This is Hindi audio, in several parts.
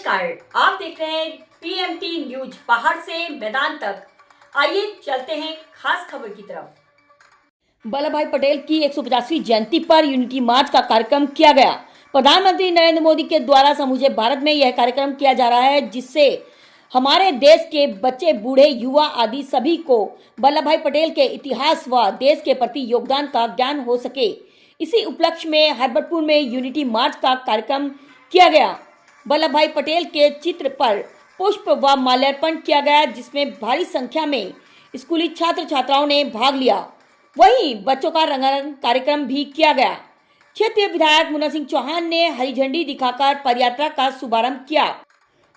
नमस्कार, आप देख रहे हैं पीएमटी न्यूज पहाड़ से मैदान तक। आइए चलते हैं खास खबर की तरफ। वल्लभ भाई पटेल की 150वीं जयंती पर यूनिटी मार्च का कार्यक्रम किया गया। प्रधानमंत्री नरेंद्र मोदी के द्वारा समूचे भारत में यह कार्यक्रम किया जा रहा है, जिससे हमारे देश के बच्चे, बूढ़े, युवा आदि सभी को वल्लभ भाई पटेल के इतिहास व देश के प्रति योगदान का ज्ञान हो सके। इसी उपलक्ष्य में हरबटपुर में यूनिटी मार्च का कार्यक्रम किया गया। वल्लभ भाई पटेल के चित्र पर पुष्प व माल्यार्पण किया गया, जिसमें भारी संख्या में स्कूली छात्र छात्राओं ने भाग लिया। वहीं बच्चों का रंगारंग कार्यक्रम भी किया गया। क्षेत्रीय विधायक मुन्ना सिंह चौहान ने हरी झंडी दिखाकर पदयात्रा का शुभारंभ किया।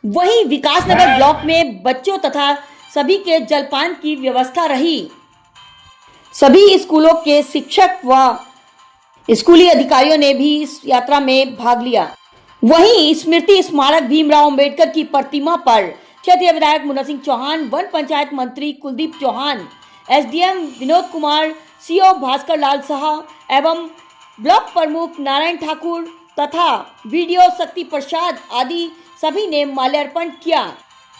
वहीं विकासनगर ब्लॉक में बच्चों तथा सभी के जलपान की व्यवस्था रही। सभी स्कूलों के शिक्षक व स्कूली अधिकारियों ने भी इस यात्रा में भाग लिया। वहीं स्मृति स्मारक भीमराव अंबेडकर की प्रतिमा पर क्षेत्रीय विधायक मुन्ना सिंह चौहान, वन पंचायत मंत्री कुलदीप चौहान, एसडीएम विनोद कुमार, सीओ भास्कर लाल शाह एवं ब्लॉक प्रमुख नारायण ठाकुर तथा वीडियो शक्ति प्रसाद आदि सभी ने माल्यार्पण किया।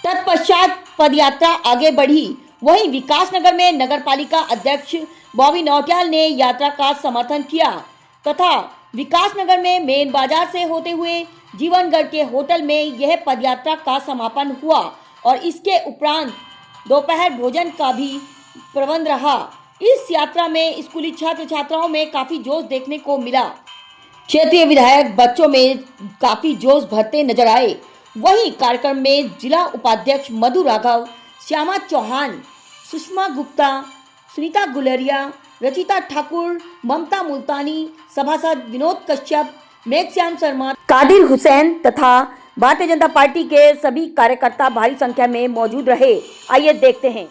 तत्पश्चात पदयात्रा आगे बढ़ी। वहीं विकासनगर में नगरपालिका अध्यक्ष बॉबी नौटियाल ने यात्रा का समर्थन किया तथा विकासनगर में मेन बाजार से होते हुए जीवनगढ़ के होटल में यह पदयात्रा का समापन हुआ और इसके उपरांत दोपहर भोजन का भी प्रबंध रहा। इस यात्रा में स्कूली छात्र छात्राओं में काफी जोश देखने को मिला। क्षेत्रीय विधायक बच्चों में काफी जोश भरते नजर आए। वहीं कार्यक्रम में जिला उपाध्यक्ष मधु राघव, श्यामा चौहान, सुषमा गुप्ता, सुनीता गुलेरिया, रचिता ठाकुर, ममता मुल्तानी, सभासद विनोद कश्यप, मेघश्याम शर्मा, कादिर हुसैन तथा भारतीय जनता पार्टी के सभी कार्यकर्ता भारी संख्या में मौजूद रहे। आइए देखते हैं।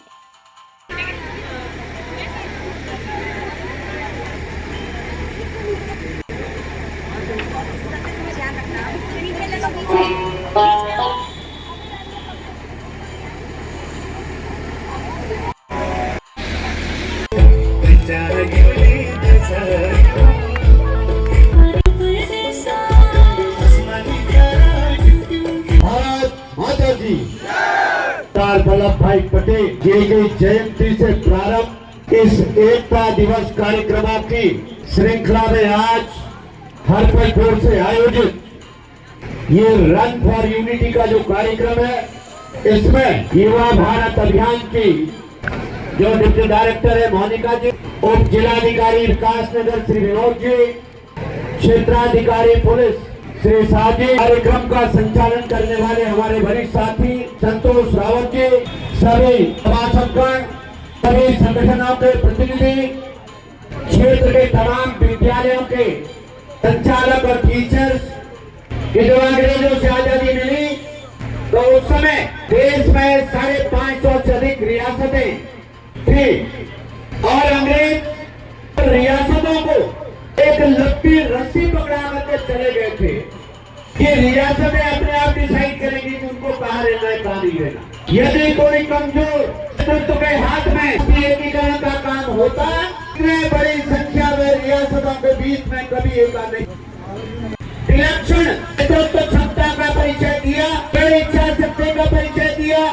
वल्लभ भाई पटेल की जयंती से प्रारंभ इस एकता दिवस कार्यक्रमों की श्रृंखला में आज हरबटपुर से आयोजित ये रन फॉर यूनिटी का जो कार्यक्रम है, इसमें युवा भारत अभियान की जो डिप्टी डायरेक्टर है मोनिका जी, उप जिलाधिकारी विकासनगर श्री विनोद जी, क्षेत्राधिकारी पुलिस श्री साजी, कार्यक्रम का संचालन करने वाले हमारे वरिष्ठ साथी संतोष रावत जी, सभी सभासदगण, सभी संगठनों के प्रतिनिधि, क्षेत्र के तमाम विद्यालयों के संचालक और टीचर्स, जब अंग्रेजों से आजादी मिली तो उस समय देश में 550 से अधिक रियासतें थी और अंग्रेज रियासतों को एक लंबी रस्सी पकड़ा करके चले गए थे कि रियासतें अपने आप डिसाइड करेंगी कि उनको कहाँ रहना है, कहाँ नहीं रहना। यदि कोई कमजोर नेतृत्व के हाथ में एकीकरण का काम होता, इतने बड़ी संख्या में रियासतों के बीच में कभी एक नहीं। विलक्षण नेतृत्व क्षमता का परिचय दिया, बड़ी इच्छा शक्ति का परिचय दिया,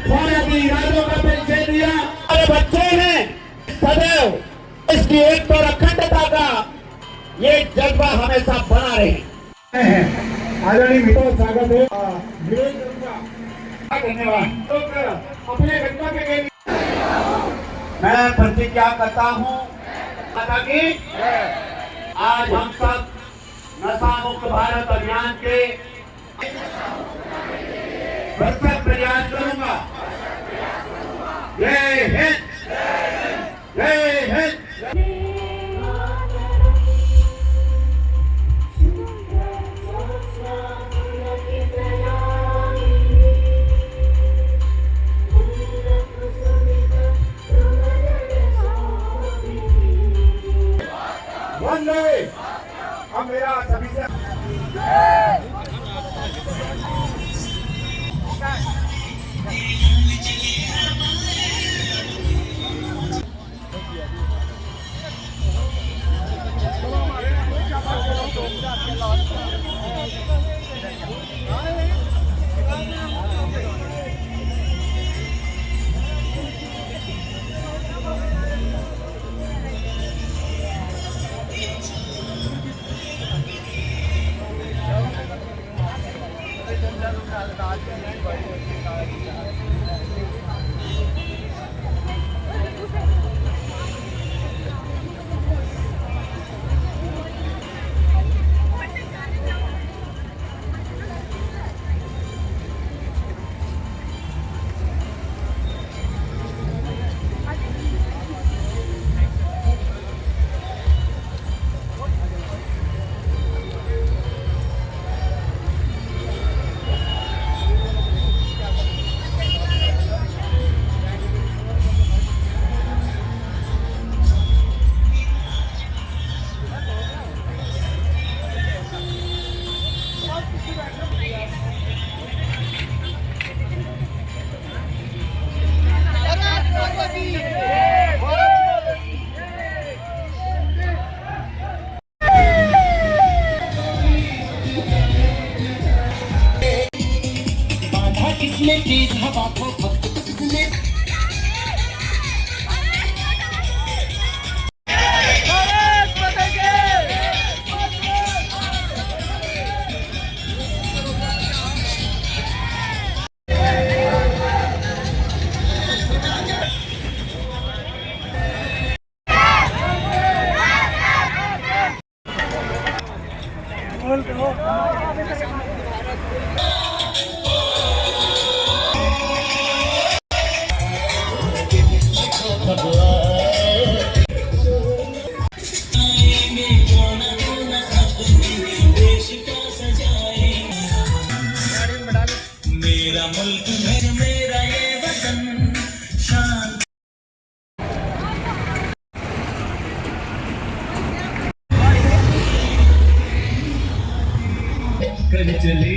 फौलादी इरादों का परिचय दिया और बच्चों ने सदैव इसकी एक और अखंडता का ये जज्बा हमेशा बना रहे। आदरणीय मित्रों, स्वागत है। धन्यवाद। अपने घटना के लिए मैं प्रतिज्ञा करता हूँ कि आज हम सब नशा मुक्त भारत अभियान के भरसक प्रयास करूंगा। जय हिंद, जय हिंद। हम मेरा सभी से मेरा मुल्क है मेरा ये वतन शान कर चले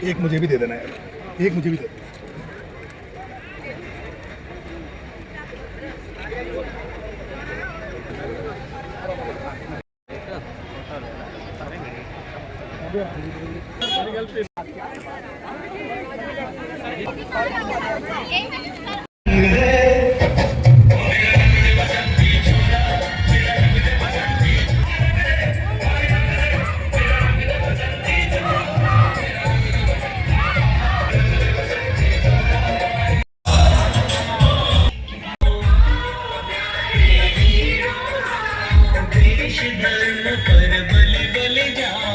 एक मुझे भी दे देना यार, एक मुझे भी दे देना। देश धर्म पर बलि बलि जाओ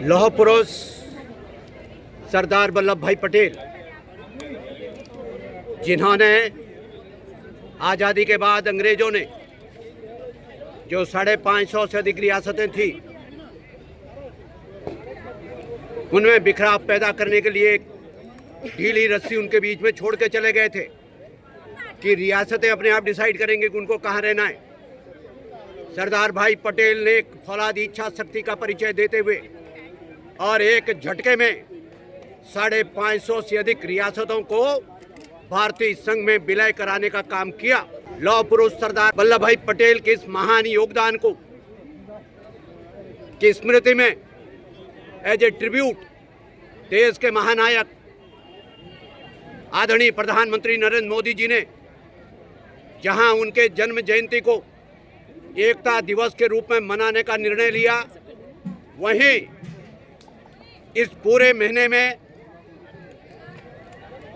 लौह पुरुष सरदार वल्लभ भाई पटेल, जिन्होंने आज़ादी के बाद अंग्रेज़ों ने जो 550 से अधिक रियासतें थी उनमें बिखराव पैदा करने के लिए एक ढीली रस्सी उनके बीच में छोड़ के चले गए थे कि रियासतें अपने आप डिसाइड करेंगे कि उनको कहाँ रहना है। सरदार भाई पटेल ने एक फौलादी इच्छा शक्ति का परिचय देते हुए और एक झटके में 550 से अधिक रियासतों को भारतीय संघ में विलय कराने का काम किया। लौह पुरुष सरदार वल्लभ भाई पटेल के इस महान योगदान को की स्मृति में एज ए ट्रिब्यूट देश के महानायक आदरणीय प्रधानमंत्री नरेंद्र मोदी जी ने जहां उनके जन्म जयंती को एकता दिवस के रूप में मनाने का निर्णय लिया, वहीं इस पूरे महीने में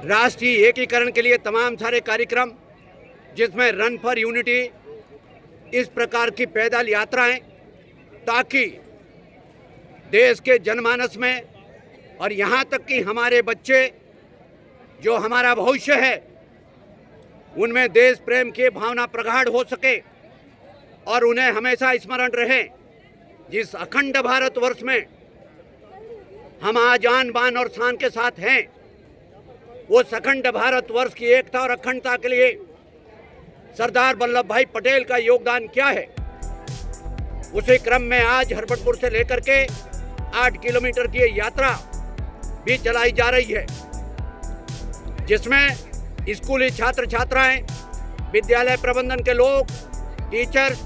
राष्ट्रीय एकीकरण के लिए तमाम सारे कार्यक्रम, जिसमें रन फॉर यूनिटी, इस प्रकार की पैदल यात्राएं, ताकि देश के जनमानस में और यहाँ तक कि हमारे बच्चे जो हमारा भविष्य है उनमें देश प्रेम की भावना प्रगाढ़ हो सके और उन्हें हमेशा स्मरण रहे जिस अखंड भारतवर्ष में हम आज आन बान और शान के साथ हैं। वो अखंड भारतवर्ष की एकता और अखंडता के लिए सरदार वल्लभ भाई पटेल का योगदान क्या है, उसी क्रम में आज हरबटपुर से लेकर के 8 किलोमीटर की ये यात्रा भी चलाई जा रही है, जिसमें स्कूली छात्र छात्राएं, विद्यालय प्रबंधन के लोग, टीचर्स,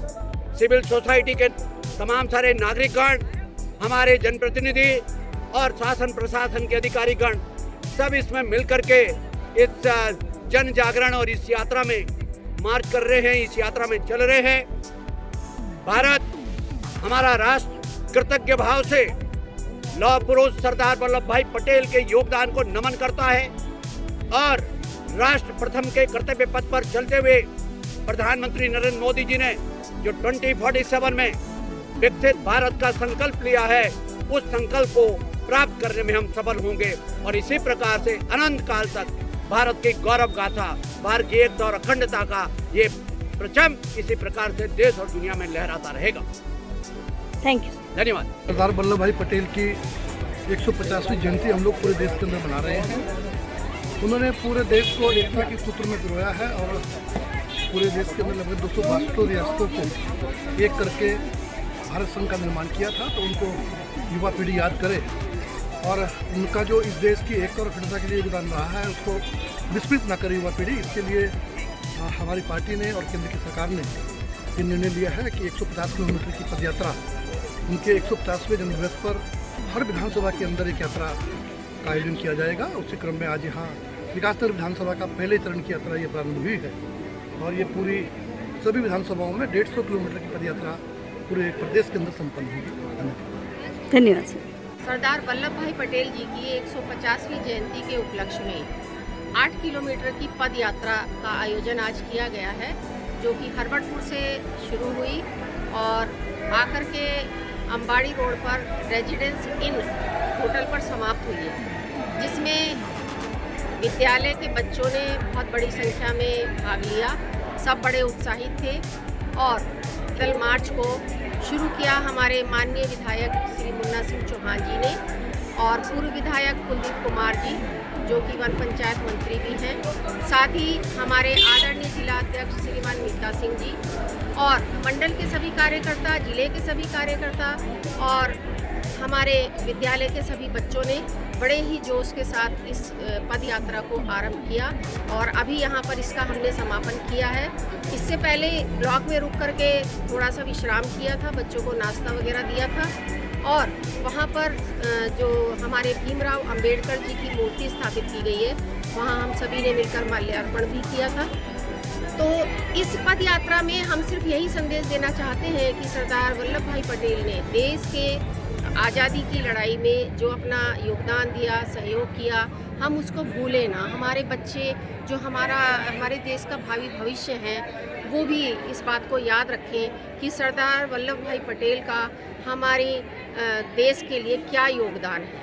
सिविल सोसाइटी के तमाम सारे नागरिकगण, हमारे जनप्रतिनिधि और शासन प्रशासन के अधिकारीगण सब इसमें मिलकर के इस जन जागरण और इस यात्रा में मार्च कर रहे हैं, इस यात्रा में चल रहे हैं। भारत, हमारा राष्ट्र कृतज्ञ भाव से लौह पुरुष सरदार वल्लभ भाई पटेल के योगदान को नमन करता है और राष्ट्र प्रथम के कर्तव्य पथ पर चलते हुए प्रधानमंत्री नरेंद्र मोदी जी ने जो 2047 में विकसित भारत का संकल्प लिया है, उस संकल्प को प्राप्त करने में हम सफल होंगे और इसी प्रकार से अनंत काल तक भारत की गौरव गाथा, भारत की एकता और अखंडता का ये परचम इसी प्रकार से देश और दुनिया में लहराता रहेगा। Thank you. धन्यवाद। सरदार वल्लभ भाई पटेल की 150वीं जयंती हम लोग पूरे देश के अंदर मना रहे हैं। उन्होंने पूरे देश को एकता के सूत्र में पिरोया है और पूरे देश के अंदर लगभग 252 रियासतों को एक करके भारत संघ का निर्माण किया था। तो उनको युवा पीढ़ी याद करे और उनका जो इस देश की एकता और अखंडता के लिए योगदान रहा है उसको विस्मृत न करे युवा पीढ़ी। इसके लिए हमारी पार्टी ने और केंद्र की सरकार ने ये निर्णय लिया है कि 150 किलोमीटर की पदयात्रा उनके 150वें जन्मदिवस पर हर विधानसभा के अंदर एक यात्रा का आयोजन किया जाएगा। उसी क्रम में आज यहाँ विकासनगर विधानसभा का पहले चरण की यात्रा ये प्रारंभ हुई है और ये पूरी सभी विधानसभाओं में 150 किलोमीटर की पदयात्रा पूरे प्रदेश के अंदर संपन्न होगी। धन्यवाद सर। सरदार वल्लभ भाई पटेल जी की 150वीं जयंती के उपलक्ष्य में 8 किलोमीटर की पद यात्रा का आयोजन आज किया गया है, जो कि हरबटपुर से शुरू हुई और आकर के अंबाड़ी रोड पर रेजिडेंस इन होटल पर समाप्त हुई है, जिसमें विद्यालय के बच्चों ने बहुत बड़ी संख्या में भाग लिया। सब बड़े उत्साहित थे और पैदल मार्च को शुरू किया हमारे माननीय विधायक श्री मुन्ना सिंह चौहान जी ने और पूर्व विधायक कुलदीप कुमार जी, जो कि वन पंचायत मंत्री भी हैं, साथ ही हमारे आदरणीय जिला अध्यक्ष श्रीमान मीता सिंह जी और मंडल के सभी कार्यकर्ता, जिले के सभी कार्यकर्ता और हमारे विद्यालय के सभी बच्चों ने बड़े ही जोश के साथ इस पद यात्रा को आरंभ किया और अभी यहाँ पर इसका हमने समापन किया है। इससे पहले ब्लॉक में रुक करके थोड़ा सा विश्राम किया था, बच्चों को नाश्ता वगैरह दिया था और वहाँ पर जो हमारे भीमराव अंबेडकर जी की मूर्ति स्थापित की गई है, वहाँ हम सभी ने मिलकर माल्यार्पण भी किया था। तो इस पद यात्रा में हम सिर्फ यही संदेश देना चाहते हैं कि सरदार वल्लभ भाई पटेल ने देश के आज़ादी की लड़ाई में जो अपना योगदान दिया, सहयोग किया, हम उसको भूलें ना। हमारे बच्चे जो हमारे देश का भावी भविष्य है, वो भी इस बात को याद रखें कि सरदार वल्लभ भाई पटेल का हमारे देश के लिए क्या योगदान है।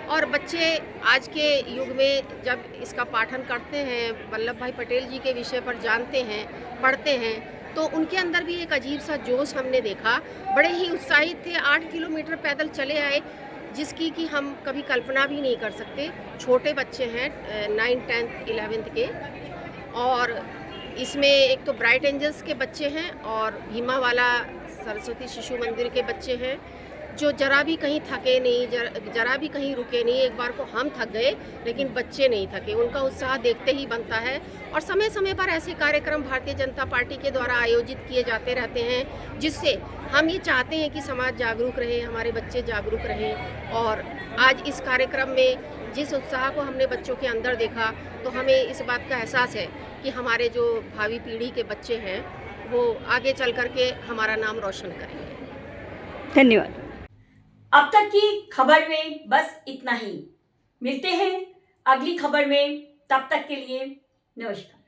और बच्चे आज के युग में जब इसका पाठन करते हैं, वल्लभ भाई पटेल जी के विषय पर जानते हैं, पढ़ते हैं, तो उनके अंदर भी एक अजीब सा जोश हमने देखा। बड़े ही उत्साहित थे, 8 किलोमीटर पैदल चले आए, जिसकी कि हम कभी कल्पना भी नहीं कर सकते। छोटे बच्चे हैं, 9th, 10th, 11th के, और इसमें एक तो ब्राइट एंजल्स के बच्चे हैं और भीमावाला सरस्वती शिशु मंदिर के बच्चे हैं, जो जरा भी कहीं थके नहीं, जरा भी कहीं रुके नहीं। एक बार को हम थक गए लेकिन बच्चे नहीं थके, उनका उत्साह देखते ही बनता है। और समय समय पर ऐसे कार्यक्रम भारतीय जनता पार्टी के द्वारा आयोजित किए जाते रहते हैं, जिससे हम ये चाहते हैं कि समाज जागरूक रहे, हमारे बच्चे जागरूक रहें। और आज इस कार्यक्रम में जिस उत्साह को हमने बच्चों के अंदर देखा, तो हमें इस बात का एहसास है कि हमारे जो भावी पीढ़ी के बच्चे हैं वो आगे चल करके हमारा नाम रोशन करेंगे। धन्यवाद। अब तक की खबर में बस इतना ही। मिलते हैं अगली खबर में, तब तक के लिए नमस्कार।